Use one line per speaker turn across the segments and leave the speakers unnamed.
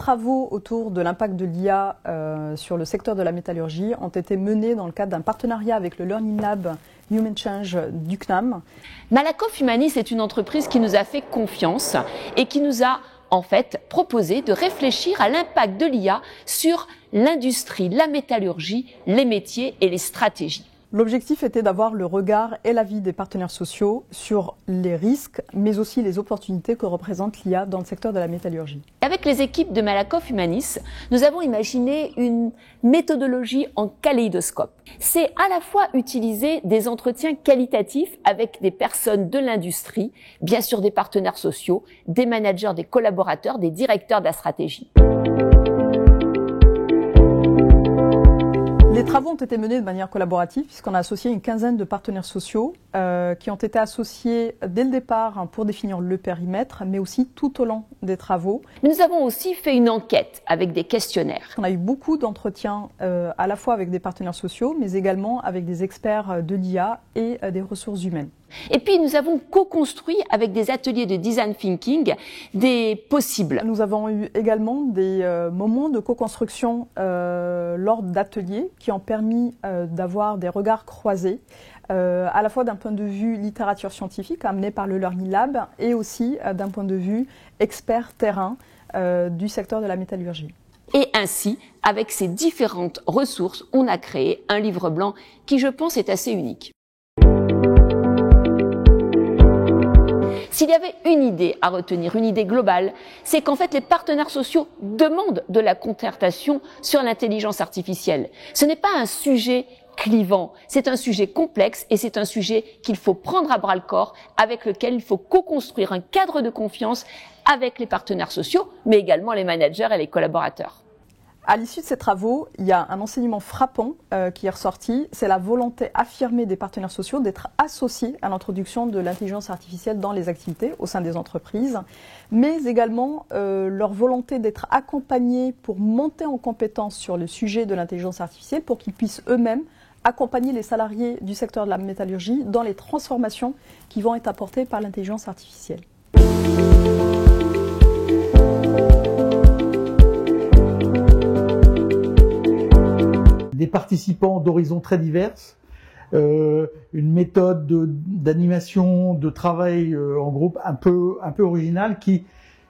travaux autour de l'impact de l'IA sur le secteur de la métallurgie ont été menés dans le cadre d'un partenariat avec le Learning Lab Human Change du CNAM.
Malakoff Humanis est une entreprise qui nous a fait confiance et qui nous a en fait proposé de réfléchir à l'impact de l'IA sur l'industrie, la métallurgie, les métiers et les stratégies.
L'objectif était d'avoir le regard et l'avis des partenaires sociaux sur les risques, mais aussi les opportunités que représente l'IA dans le secteur de la métallurgie.
Avec les équipes de Malakoff Humanis, nous avons imaginé une méthodologie en kaléidoscope. C'est à la fois utiliser des entretiens qualitatifs avec des personnes de l'industrie, bien sûr des partenaires sociaux, des managers, des collaborateurs, des directeurs de la stratégie.
Les travaux ont été menés de manière collaborative puisqu'on a associé une quinzaine de partenaires sociaux qui ont été associés dès le départ pour définir le périmètre, mais aussi tout au long des travaux.
Nous avons aussi fait une enquête avec des questionnaires.
On a eu beaucoup d'entretiens à la fois avec des partenaires sociaux, mais également avec des experts de l'IA et des ressources humaines.
Et puis nous avons co-construit avec des ateliers de design thinking des possibles.
Nous avons eu également des moments de co-construction lors d'ateliers qui ont permis d'avoir des regards croisés, à la fois d'un point de vue littérature scientifique amenée par le Learning Lab et aussi d'un point de vue expert terrain du secteur de la métallurgie.
Et ainsi, avec ces différentes ressources, on a créé un livre blanc qui, je pense, est assez unique. S'il y avait une idée à retenir, une idée globale, c'est qu'en fait les partenaires sociaux demandent de la concertation sur l'intelligence artificielle. Ce n'est pas un sujet clivant, c'est un sujet complexe et c'est un sujet qu'il faut prendre à bras-le-corps, avec lequel il faut co-construire un cadre de confiance avec les partenaires sociaux, mais également les managers et les collaborateurs.
À l'issue de ces travaux, il y a un enseignement frappant qui est ressorti, c'est la volonté affirmée des partenaires sociaux d'être associés à l'introduction de l'intelligence artificielle dans les activités au sein des entreprises, mais également leur volonté d'être accompagnés pour monter en compétence sur le sujet de l'intelligence artificielle pour qu'ils puissent eux-mêmes accompagner les salariés du secteur de la métallurgie dans les transformations qui vont être apportées par l'intelligence artificielle.
Des participants d'horizons très diverses, une méthode d'animation, de travail en groupe un peu originale qui,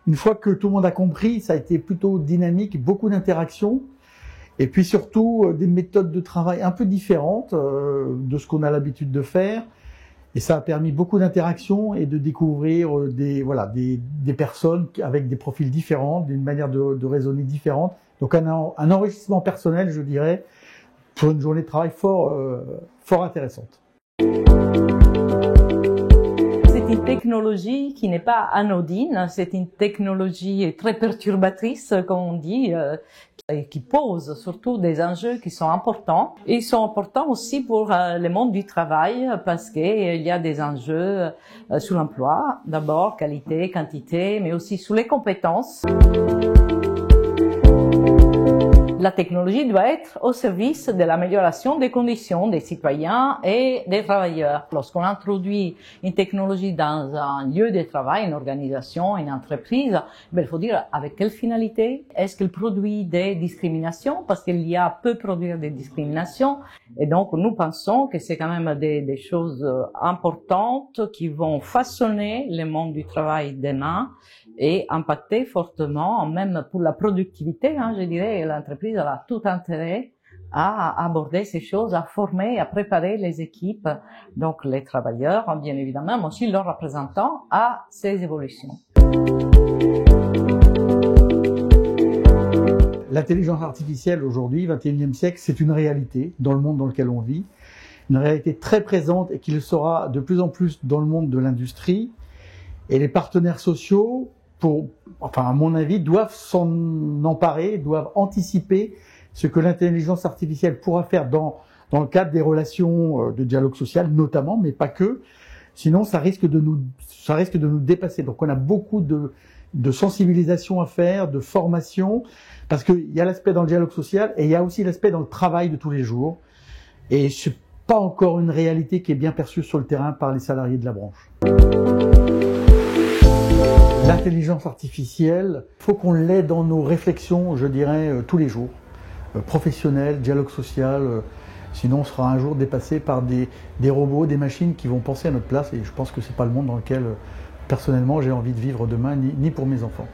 une fois que tout le monde a compris, ça a été plutôt dynamique, beaucoup d'interactions et puis surtout des méthodes de travail un peu différentes de ce qu'on a l'habitude de faire. Et ça a permis beaucoup d'interactions et de découvrir des personnes avec des profils différents, d'une manière de raisonner différente. Donc un enrichissement personnel, je dirais, pour une journée de travail fort intéressante.
C'est une technologie qui n'est pas anodine, c'est une technologie très perturbatrice, comme on dit, et qui pose surtout des enjeux qui sont importants. Et ils sont importants aussi pour le monde du travail parce qu'il y a des enjeux sur l'emploi, d'abord qualité, quantité, mais aussi sur les compétences. La technologie doit être au service de l'amélioration des conditions des citoyens et des travailleurs. Lorsqu'on introduit une technologie dans un lieu de travail, une organisation, une entreprise, il faut dire avec quelle finalité? Est-ce qu'elle produit des discriminations? Parce qu'il y a peut produire des discriminations. Et donc, nous pensons que c'est quand même des choses importantes qui vont façonner le monde du travail demain et impacter fortement, même pour la productivité, je dirais, l'entreprise a tout intérêt à aborder ces choses, à former, à préparer les équipes, donc les travailleurs, bien évidemment, mais aussi leurs représentants, à ces évolutions.
L'intelligence artificielle aujourd'hui, 21e siècle, c'est une réalité dans le monde dans lequel on vit, une réalité très présente et qui le sera de plus en plus dans le monde de l'industrie. Et les partenaires sociaux, à mon avis, doivent s'en emparer, doivent anticiper ce que l'intelligence artificielle pourra faire dans le cadre des relations de dialogue social, notamment, mais pas que. Sinon, ça risque de nous dépasser. Donc, on a beaucoup de sensibilisation à faire, de formation, parce qu'il y a l'aspect dans le dialogue social et il y a aussi l'aspect dans le travail de tous les jours. Et c'est pas encore une réalité qui est bien perçue sur le terrain par les salariés de la branche. L'intelligence artificielle, il faut qu'on l'ait dans nos réflexions, je dirais, tous les jours. Professionnel, dialogue social, sinon on sera un jour dépassé par des robots, des machines qui vont penser à notre place, et je pense que ce n'est pas le monde dans lequel personnellement j'ai envie de vivre demain, ni pour mes enfants.